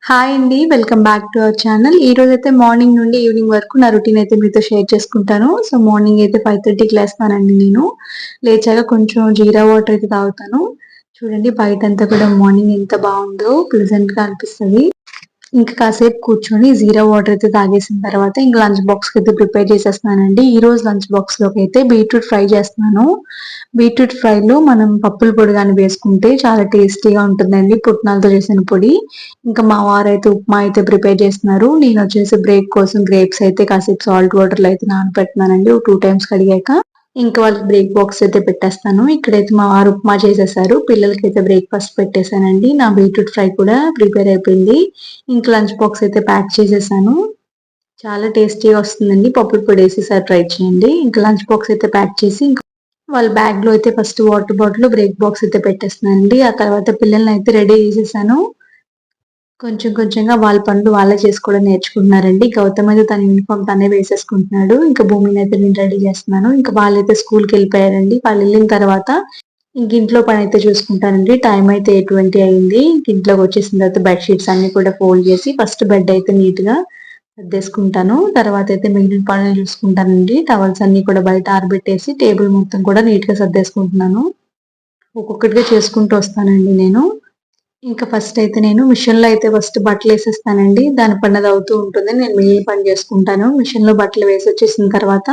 Hi అండి. Welcome back to our channel. ఈ రోజైతే మార్నింగ్ నుండి ఈవినింగ్ వరకు నా రొటీన్ అయితే మీతో షేర్ చేసుకుంటాను. సో, మార్నింగ్ అయితే 5:30కి లేస్తానండి నేను. లేచాక కొంచెం జీరా వాటర్ అయితే తాగుతాను. చూడండి బయటంతా కూడా మార్నింగ్ ఎంత బావుందో ప్లెజెంట్‌గా అనిపిస్తది. ఇంకా కాసేపు కూర్చొని జీరా వాటర్ అయితే తాగేసిన తర్వాత ఇంక లంచ్ బాక్స్‌కి అయితే ప్రిపేర్ చేసేస్తున్నానండి. ఈరోజు లంచ్ బాక్స్‌లోకి అయితే బీట్రూట్ ఫ్రై చేస్తున్నాను. బీట్రూట్ ఫ్రైలో మనం పప్పుల పొడి గాని వేసుకుంటే చాలా టేస్టీగా ఉంటుందండి. పుట్నాలతో చేసిన పొడి. ఇంకా మా వారైతే ఉప్మా అయితే ప్రిపేర్ చేస్తున్నారు. నేనొచ్చేసి బ్రేక్ కోసం గ్రేప్స్ అయితే కాసేపు సాల్ట్ వాటర్‌లో అయితే నానబెడుతున్నానండి. ఒక 2 టైమ్స్ కడిగాక. ఇంకా వాళ్ళకి బ్రేక్ బాక్స్ అయితే పెట్టేస్తాను. ఇక్కడైతే మా వారు ఉప్మా చేసేసారు. పిల్లలకైతే బ్రేక్‌ఫాస్ట్ పెట్టేసానండి. నా బీట్రూట్ ఫ్రై కూడా ప్రిపేర్ అయిపోయింది. ఇంక లంచ్ బాక్స్ అయితే ప్యాక్ చేసేసాను. చాలా టేస్టీగా వస్తుందండి. పప్పుల పొడి ఏసేసారు, ట్రై చేయండి. ఇంక లంచ్ బాక్స్ అయితే ప్యాక్ చేసి వాళ్ళ బ్యాగ్‌లో అయితే first water bottle, break box అయితే పెట్టేస్తున్నానండి. ఆ తర్వాత పిల్లల్నయితే రెడీ చేసేసాను. కొంచెం కొంచెంగా వాళ్ళ పనులు వాళ్ళే చేసుకోవడం నేర్చుకుంటున్నారండి. గౌతమ్ అయితే తన యూనిఫార్మ్ తనే వేసేసుకుంటున్నాడు. ఇంకా భూమినైతే నేను రెడీ చేస్తున్నాను. ఇంకా వాళ్ళైతే స్కూల్‌కెళ్ళిపోయారండి. వాళ్ళెళ్ళిన తర్వాత ఇంట్లో పనైతే చూసుకుంటానండి. టైం అయితే 8:20 అయింది. ఇంట్లోకొచ్చేసిన తర్వాత బెడ్ షీట్స్ అన్నీ కూడా ఫోల్డ్ చేసి ఫస్ట్ బెడ్ అయితే నీట్‌గా సర్దేసుకుంటాను. తర్వాతయితే మిగిలిన పనులు చూసుకుంటానండి. టవల్స్ అన్నీ కూడా బయట ఆరబెట్టేసి టేబుల్ మొత్తం కూడా నీట్‌గా సర్దేసుకుంటున్నాను. ఒక్కొక్కటిగా చేసుకుంటూ వస్తానండి నేను. ఇంకా ఫస్ట్ అయితే నేను మిషన్‌లో అయితే ఫస్ట్ బట్టలేసేస్తానండి. దాని పనది అవుతూ ఉంటుంది. నేను మిగిలిన పని చేసుకుంటాను. మిషన్‌లో బట్టలు వేసొచ్చేసిన తర్వాత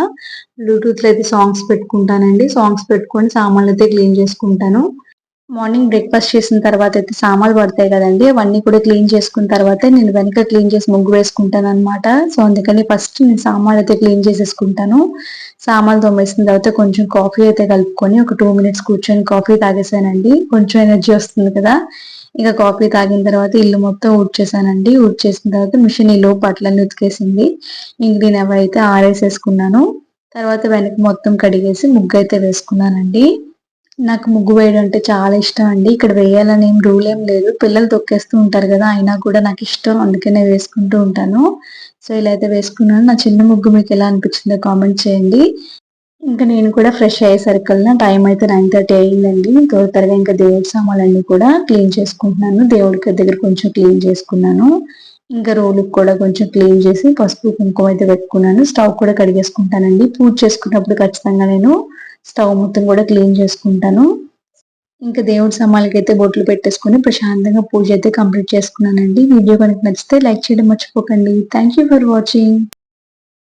బ్లూటూత్‌లో అయితే సాంగ్స్ పెట్టుకుంటానండి. సాంగ్స్ పెట్టుకొని సామాన్లయితే క్లీన్ చేసుకుంటాను. మార్నింగ్ బ్రేక్‌ఫాస్ట్ చేసిన తర్వాత అయితే సామాన్లు పడతాయి కదండీ! అవన్నీ కూడా క్లీన్ చేసుకున్న తర్వాతే నేను వెనక క్లీన్ చేసి ముగ్గు వేసుకుంటాననమాట. సో, అందుకని ఫస్ట్ నేను సామాన్లయితే క్లీన్ చేసేసుకుంటాను. సామాన్లు తోమేసిన తర్వాత కొంచెం కాఫీ అయితే కలుపుకొని ఒక 2 మినిట్స్ కూర్చొని కాఫీ తాగేసానండి. కొంచెం ఎనర్జీ వస్తుంది కదా! ఇక కాఫీ తాగిన తర్వాత ఇల్లు మొత్తం ఊడ్చేసానండి. ఊడ్చేసిన తర్వాత మిషన్ ఈలోపు బట్టలన్నీ ఉతికేసింది. ఇంక నేనవైతే ఆరేసేసుకున్నాను. తర్వాత వెనక మొత్తం కడిగేసి ముగ్గయితే వేసుకున్నానండి. నాకు ముగ్గు వేయడం అంటే చాలా ఇష్టం అండి. ఇక్కడ వేయాలని రూల్ ఏం లేదు. పిల్లలు తొక్కేస్తూ ఉంటారు గదా! అయినా కూడా నాకిష్టం. అందుకనే వేసుకుంటూ ఉంటాను. సో, ఇలా అయితే వేసుకున్నాను. నా చిన్న ముగ్గు మీకెలా అనిపించిందో కామెంట్ చేయండి. ఇంక నేను కూడా ఫ్రెష్ అయ్యేసరికల్లా టైం అయితే 9:30 అయిందండి. త్వరగా ఇంకా దేవుడి సామాన్లన్నీ కూడా క్లీన్ చేసుకుంటున్నాను. దేవుడి దగ్గర కొంచెం క్లీన్ చేసుకున్నాను. ఇంకా రూమ్‌కి కూడా కొంచెం క్లీన్ చేసి పసుపు, కుంకుమ అయితే పెట్టుకున్నాను. స్టవ్ కూడా కడిగేసుకుంటానండి. పూజ చేసుకున్నప్పుడు ఖచ్చితంగా నేను స్టవ్ మొత్తం కూడా క్లీన్ చేసుకుంటాను. ఇంకా దేవుడి సామాన్లకైతే బొట్లు పెట్టేసుకొని ప్రశాంతంగా పూజ అయితే కంప్లీట్ చేసుకున్నానండి. వీడియో కనుక నచ్చితే లైక్ చేయడం మర్చిపోకండి. Thank you for watching.